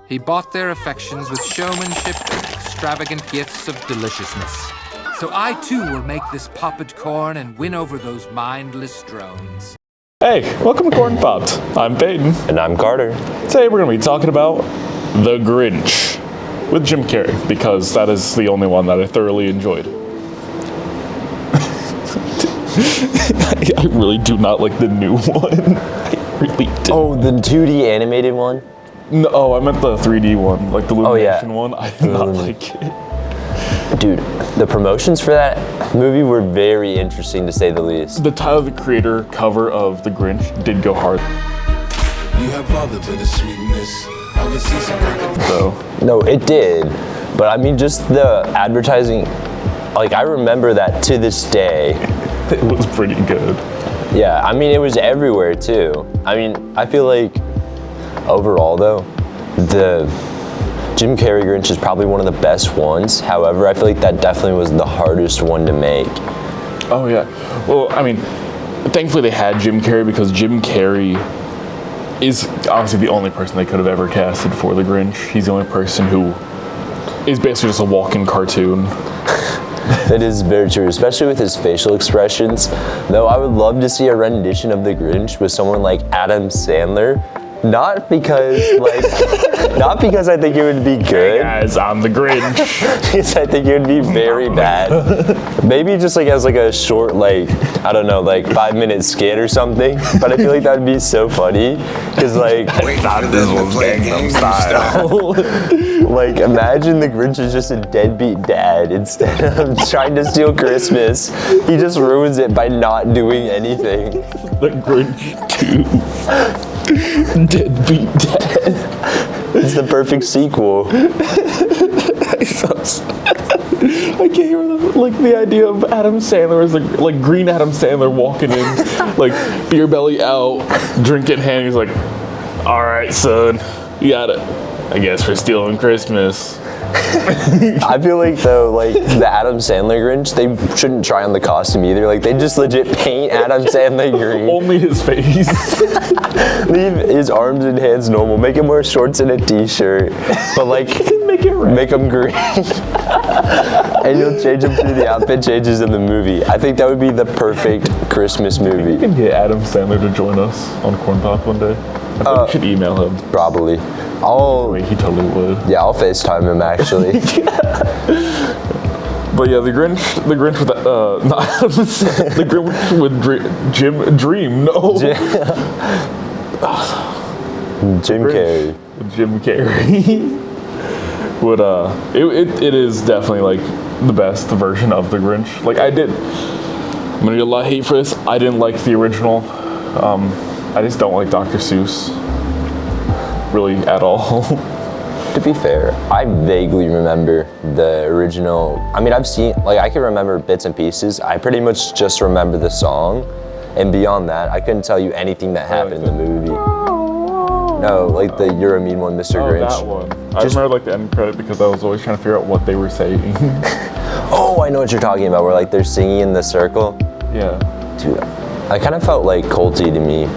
He bought their affections with showmanship and extravagant gifts of deliciousness. So I too will make this popped corn and win over those mindless drones. Hey, welcome to Corn Popped. I'm Peyton. And I'm Carter. Today we're going to be talking about The Grinch with Jim Carrey, because that is the only one that I thoroughly enjoyed. I really do not like the new one. I really do. Oh, the 2D animated one? No, I meant the 3D one, like the Illumination one. I did not like it. Dude, the promotions for that movie were very interesting, to say the least. The Tyler, the Creator cover of The Grinch did go hard. You have all the bittersweetness. I can see some So. No, it did. But I mean, just the advertising, like, I remember that to this day. It was pretty good. Yeah, I mean, it was everywhere too. I mean, I feel like overall though, the Jim Carrey Grinch is probably one of the best ones. However, I feel like that definitely was the hardest one to make. Oh yeah. Well, I mean, thankfully they had Jim Carrey, because Jim Carrey is honestly the only person they could have ever casted for the Grinch. He's the only person who is basically just a walking cartoon. That is very true, especially with his facial expressions. Though I would love to see a rendition of the Grinch with someone like Adam Sandler. Not because I think it would be good. Hey guys, I'm the Grinch. Because I think it would be very bad. Maybe just like as like a short, like, I don't know, like 5-minute skit or something. But I feel like that would be so funny. Because like, Not this one's Gangnam Style. like imagine the Grinch is just a deadbeat dad. Instead of trying to steal Christmas, he just ruins it by not doing anything. The Grinch 2. Deadbeat Dad. It's the perfect sequel. I can't hear the idea of Adam Sandler as like green Adam Sandler walking in, like beer belly out, drink in hand. He's like, "All right, son, you got it. I guess we're stealing Christmas." I feel like though, like the Adam Sandler Grinch, they shouldn't try on the costume either. Like they just legit paint Adam Sandler green. Only his face. Leave his arms and hands normal. Make him wear shorts and a t-shirt, but like Make it red. make him green. And you'll change him through the outfit changes in the movie. I think that would be the perfect Christmas We movie. can get Adam Sandler to join us on Corn Pop one day. I think we should email him. Probably. Wait, he totally would. Yeah, I'll FaceTime him actually. But yeah, the Grinch with not Adam Sandler, the Grinch with Jim Dream. No. Jim Carrey. Jim Carrey would it is definitely like the best version of the Grinch. Like I'm gonna get a lot of hate for this. I didn't like the original. I just don't like Dr. Seuss really at all. To be fair, I vaguely remember the original. I mean, I can remember bits and pieces. I pretty much just remember the song, and beyond that, I couldn't tell you anything that happened in the movie. No, like the You're a Mean One, Mr. Grinch. That one. I remember like the end credit, because I was always trying to figure out what they were saying. Oh, I know what you're talking about, where like they're singing in the circle. Yeah. Dude, I kind of felt like culty to me.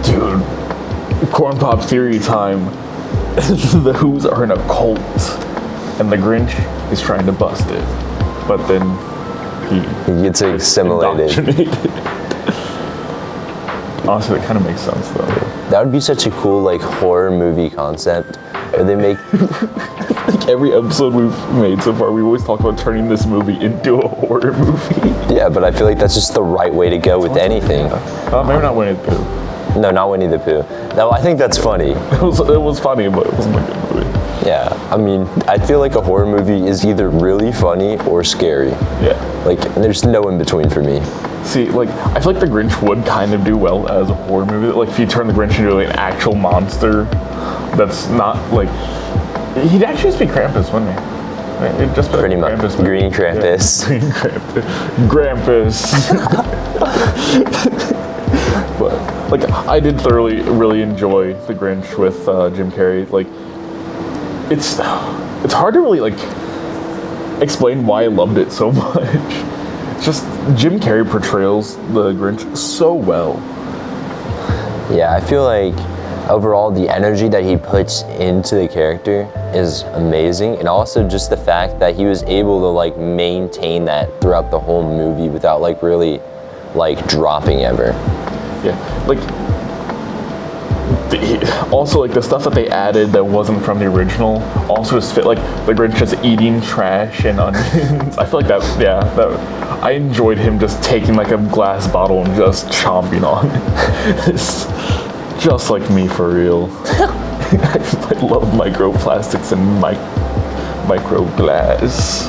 Dude, Corn Pop theory time. The Who's are in a cult, and the Grinch is trying to bust it, but then he gets assimilated. indoctrinated. Honestly, that kind of makes sense though. That would be such a cool like horror movie concept, where they make Like every episode we've made so far, we always talk about turning this movie into a horror movie. Yeah, but I feel like that's just the right way to go with anything. Maybe not Winnie the Pooh. No, not Winnie the Pooh. No, I think that's funny. It was funny, but it wasn't a good movie. Yeah, I mean, I feel like a horror movie is either really funny or scary. Yeah. Like, there's no in between for me. See, like, I feel like the Grinch would kind of do well as a horror movie. Like, if you turn the Grinch into like an actual monster, that's not like, he'd actually just be Krampus, wouldn't he? Right? It'd just be Pretty like much. Krampus movie. Green Krampus. Yeah. Green Krampus. But like, I did thoroughly really enjoy the Grinch with Jim Carrey. Like, it's hard to really like explain why I loved it so much. It's just Jim Carrey portrays the Grinch so well. Yeah, I feel like overall, the energy that he puts into the character is amazing, and also just the fact that he was able to like maintain that throughout the whole movie without like really like dropping ever. Yeah, like also like the stuff that they added that wasn't from the original also just fit, like the Grinch just eating trash and onions. I feel like that I enjoyed him just taking like a glass bottle and just chomping on it. It's just like me for real. I love microplastics and micro glass.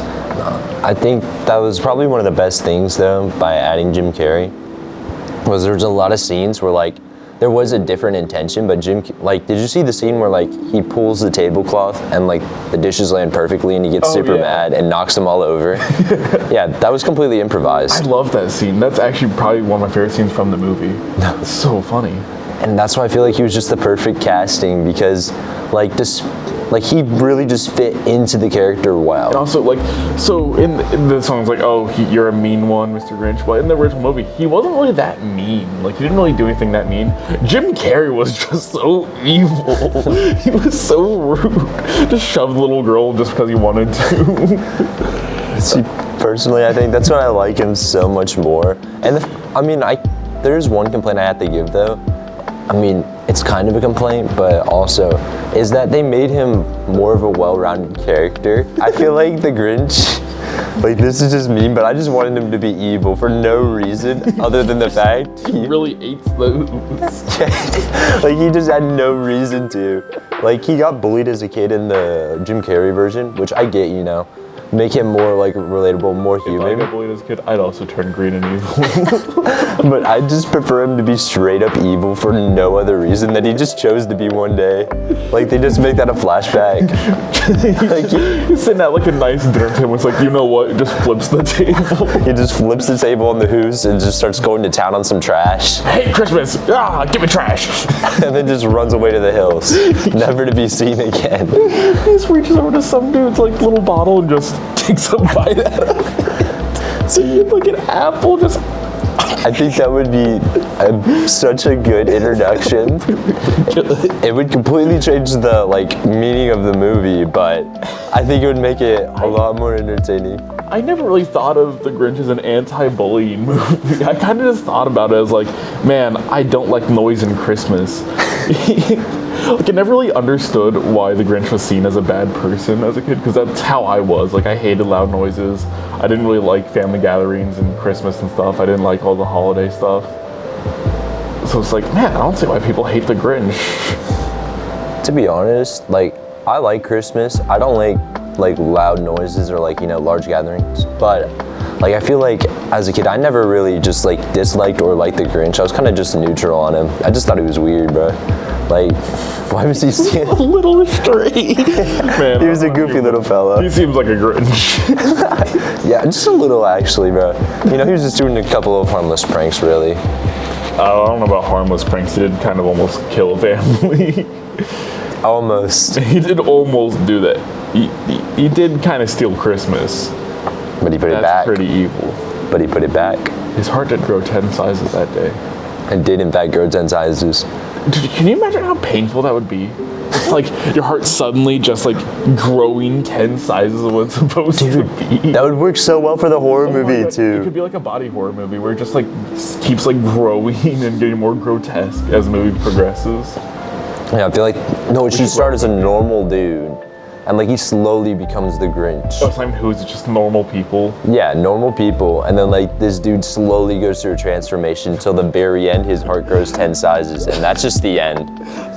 I think that was probably one of the best things though by adding Jim Carrey, was there's a lot of scenes where like there was a different intention, but did you see the scene where like he pulls the tablecloth and like the dishes land perfectly and he gets super mad and knocks them all over? Yeah, that was completely improvised. I love that scene. That's actually probably one of my favorite scenes from the movie. It's so funny. And that's why I feel like he was just the perfect casting, because like he really just fit into the character well. And also, like, so in the song's like, oh, you're a mean one, Mr. Grinch. Well, in the original movie, he wasn't really that mean. Like, he didn't really do anything that mean. Jim Carrey was just so evil. He was so rude. Just shoved the little girl just because he wanted to. See, personally, I think that's why I like him so much more. And there's one complaint I have to give though. I mean, it's kind of a complaint, but also is that they made him more of a well-rounded character. I feel like the Grinch, like this is just mean, but I just wanted him to be evil for no reason other than the fact he really ate those. Like he just had no reason to. Like he got bullied as a kid in the Jim Carrey version, which I get, you know. Make him more like relatable, more human. If I got bullied as a kid, I'd also turn green and evil. But I just prefer him to be straight up evil for no other reason than he just chose to be one day. Like they just make that a flashback. Like he's sitting at like a nice dinner table. It's like, you know what? Just flips the table. He just flips the table on the Who's and just starts going to town on some trash. Hey, Christmas! Give me trash! And then just runs away to the hills, never to be seen again. He just reaches over to some dude's like little bottle and just takes a bite out of it. So you have like an apple just. I think that would be such a good introduction. It would completely change the like meaning of the movie, but I think it would make it a lot more entertaining. I never really thought of The Grinch as an anti-bullying movie. I kind of just thought about it as like, man, I don't like noise in Christmas. Like I never really understood why the Grinch was seen as a bad person as a kid, because that's how I was. Like I hated loud noises. I didn't really like family gatherings and Christmas and stuff. I didn't like all the holiday stuff. So it's like, man, I don't see why people hate the Grinch. To be honest, like I like Christmas. I don't like loud noises or like, you know, large gatherings, but like I feel like as a kid I never really just like disliked or liked the Grinch. I was kind of just neutral on him. I just thought he was weird, bro. Like, why was he a little strange? Man, he was a goofy little fella. He seems like a Grinch. Yeah, just a little actually, bro. You know, he was just doing a couple of harmless pranks, really. I don't know about harmless pranks. He did kind of almost kill a family. Almost. He did almost do that. He did kind of steal Christmas. But he put it back. That's pretty evil. But he put it back. His heart did grow 10 sizes that day. It did in fact grow 10 sizes. Dude, can you imagine how painful that would be? It's like your heart suddenly just like growing 10 sizes of what's supposed to be. That would work so well for the horror movie too. It could be like a body horror movie where it just like keeps like growing and getting more grotesque as the movie progresses. Yeah, I feel like, no, it should start as a normal dude. And like he slowly becomes the Grinch. Oh, it's not even who's, it's just normal people. Yeah, normal people. And then like this dude slowly goes through a transformation until the very end his heart grows 10 sizes, and that's just the end.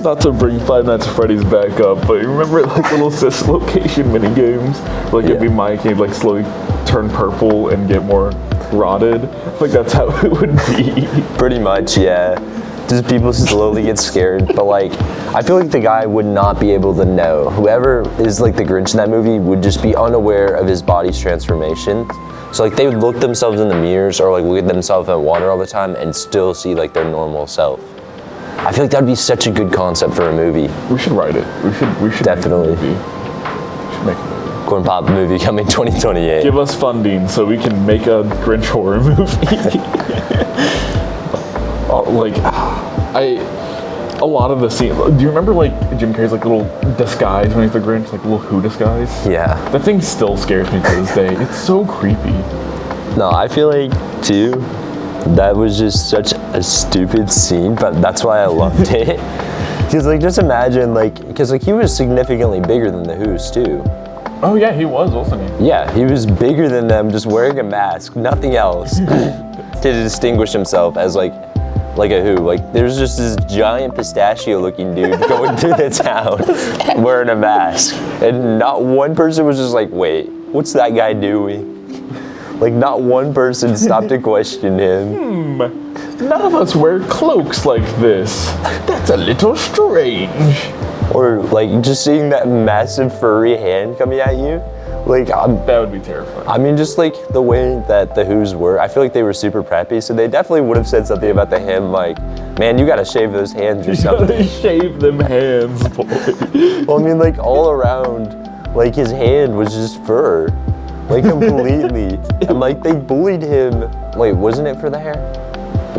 Not to bring Five Nights at Freddy's back up, but you remember like little sis location mini games? Like it'd be Mike and he'd like slowly turn purple and get more rotted. Like that's how it would be. Pretty much, yeah. Just people slowly get scared, but like I feel like the guy would not be able to know. Whoever is like the Grinch in that movie would just be unaware of his body's transformation. So like they would look themselves in the mirrors or like look at themselves in water all the time and still see like their normal self. I feel like that would be such a good concept for a movie. We should write it. We should definitely. Make a movie. We should make a movie. Corn Pop movie coming 2028. Give us funding so we can make a Grinch horror movie. Like a lot of the scene. Do you remember like Jim Carrey's like little disguise when he's the Grinch, like little Who disguise? Yeah. That thing still scares me to this day. It's so creepy. No, I feel like too, that was just such a stupid scene, but that's why I loved it. Because like, just imagine like, because like he was significantly bigger than the Who's too. Oh yeah, he was, wasn't he? Yeah, he was bigger than them, just wearing a mask, nothing else, to distinguish himself as like a Who. Like there's just this giant pistachio-looking dude going through the town wearing a mask, and not one person was just like, wait, what's that guy doing? Like not one person stopped to question him. None of us wear cloaks like this. That's a little strange. Or like just seeing that massive furry hand coming at you. Like that would be terrifying. I mean, just like the way that the Who's were, I feel like they were super preppy, so they definitely would have said something about the him, like, man, you gotta shave those hands or something. You gotta shave them hands, boy. Well, I mean, like all around, like his hand was just fur, like completely, and like they bullied him. Wait, wasn't it for the hair? I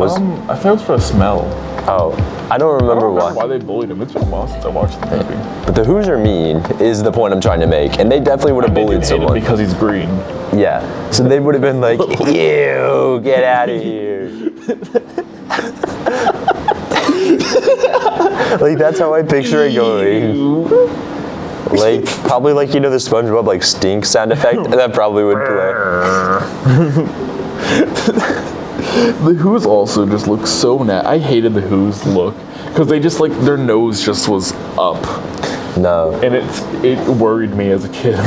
thought it was for the smell. Oh, I don't remember why they bullied him. It's been a while since I watched the movie. But the Who's are mean is the point I'm trying to make, and they definitely would have bullied someone because he's green. Yeah, so they would have been like, "Ew, get out of here." Like that's how I picture it going. Like probably like the SpongeBob like stink sound effect, and that probably would play. The Who's also just look so I hated the Who's look because they just like their nose just was up. No. And it worried me as a kid.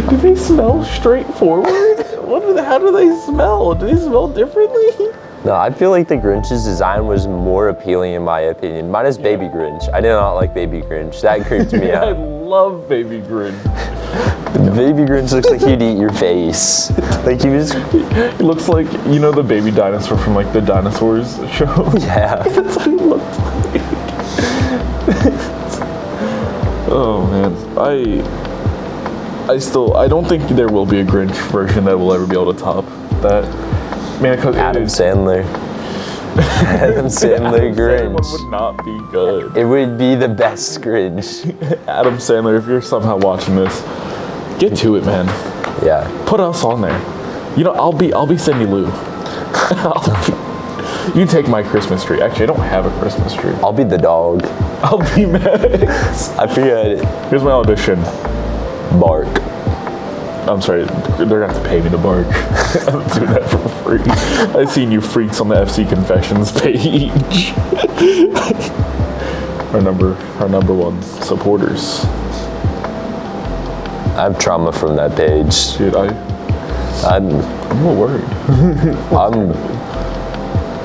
Do they smell straightforward? How do they smell? Do they smell differently? No, I feel like the Grinch's design was more appealing in my opinion. Minus Baby Grinch. I did not like Baby Grinch. That creeped me out. I love Baby Grinch. Baby Grinch looks like he'd eat your face. Like he was. He looks like the baby dinosaur from like the dinosaurs show. Yeah. That's what he looked like. Oh man, I don't think there will be a Grinch version that will ever be able to top that. Man, Adam Sandler. Adam Sandler Grinch. Sandler would not be good. It would be the best Grinch. Adam Sandler, if you're somehow watching this, get to it, man. Yeah. Put us on there. I'll be Cindy Lou. You take my Christmas tree. Actually, I don't have a Christmas tree. I'll be the dog. I'll be Max. I forget it. Here's my audition. Bark. I'm sorry, they're gonna have to pay me to bark. I'm doing that for free. I've seen you freaks on the FC Confessions page. our number one supporters. I have trauma from that page. Dude, I'm a little worried.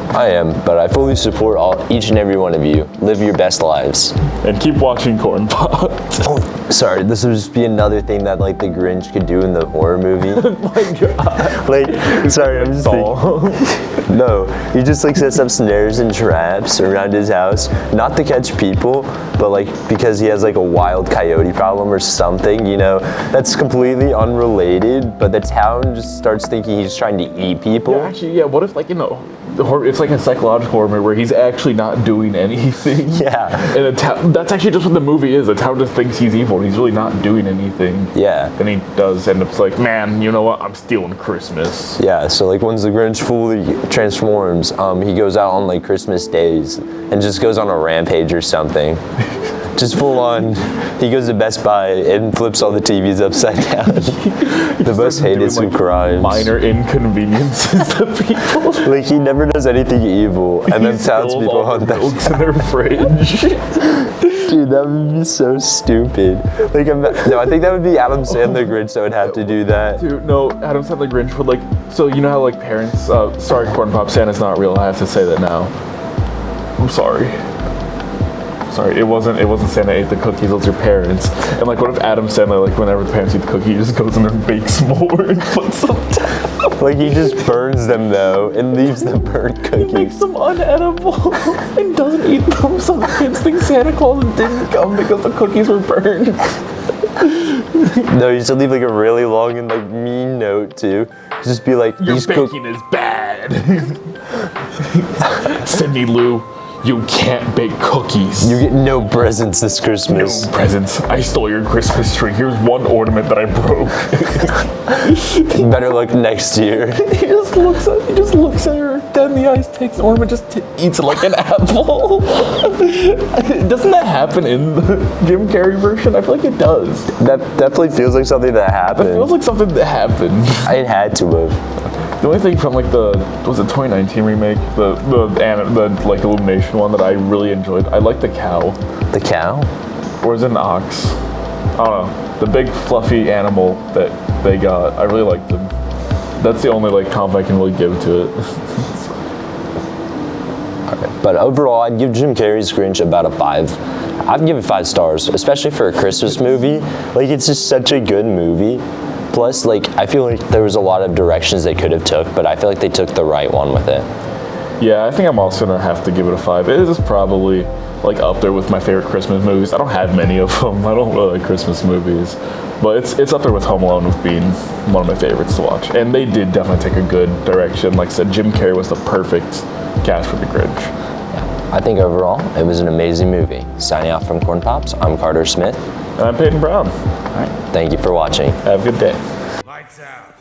I am, but I fully support each and every one of you. Live your best lives. And keep watching Corn Pot. Oh, sorry, this would just be another thing that like the Grinch could do in the horror movie. Oh my god. Like, sorry, I'm just thinking. No, he just like sets up snares and traps around his house, not to catch people, but like because he has like a wild coyote problem or something, that's completely unrelated, but the town just starts thinking he's trying to eat people. Yeah, actually, what if it's like a psychological horror movie where he's actually not doing anything. Yeah. And the town, that's actually just what the movie is. The town just thinks he's evil and he's really not doing anything. Yeah. And he does end up like, man, you know what? I'm stealing Christmas. Yeah, so like once the Grinch fully transforms, he goes out on like Christmas days and just goes on a rampage or something. Just full on, he goes to Best Buy and flips all the TVs upside down. The most hated of crimes. Minor inconveniences to people. Like he never does anything evil, and then townspeople hunt them milks in their fridge. Dude, that would be so stupid. Like, no, I think that would be Adam Sandler Grinch that would have to do that. Dude, no, Adam Sandler Grinch would like. So you know how like parents, sorry, Corn Pop, Santa's not real. I have to say that now. I'm sorry. Sorry, it wasn't Santa ate the cookies, it was your parents. And like, what if Adam Sandler, like, whenever the parents eat the cookie, he just goes in there and bakes more and puts them down? Like, he just burns them, though, and leaves the burnt cookies. He makes them unedible and doesn't eat them, so the kids think Santa Claus didn't come because the cookies were burned. No, you should leave, like, a really long and, like, mean note, too. Just be like, your baking is bad. Cindy Lou, You can't bake cookies. You get no presents this Christmas. No presents. I stole your Christmas tree. Here's one ornament that I broke. Better luck next year. He just looks at her. Then the ice takes the ornament, just eats it like an apple. Doesn't that happen in the Jim Carrey version? I feel like it does. That definitely feels like something that happened. It feels like something that happened. It had to have. The only thing from like the 2019 remake, the like Illumination one that I really enjoyed. I like the cow. The cow? Or is it an ox? I don't know. The big fluffy animal that they got. I really liked them. That's the only like comp I can really give to it. But overall, I'd give Jim Carrey's Grinch about a 5. I'd give it 5 stars, especially for a Christmas movie. Like, it's just such a good movie. Plus, like, I feel like there was a lot of directions they could have took, but I feel like they took the right one with it. Yeah, I think I'm also gonna have to give it a 5. It is probably like up there with my favorite Christmas movies. I don't have many of them. I don't really like Christmas movies, but it's up there with Home Alone with being one of my favorites to watch. And they did definitely take a good direction. Like I said, Jim Carrey was the perfect cast for the Grinch. I think overall, it was an amazing movie. Signing off from Corn Pops, I'm Carter Smith. And I'm Peyton Brown. All right, thank you for watching. Have a good day. Lights out.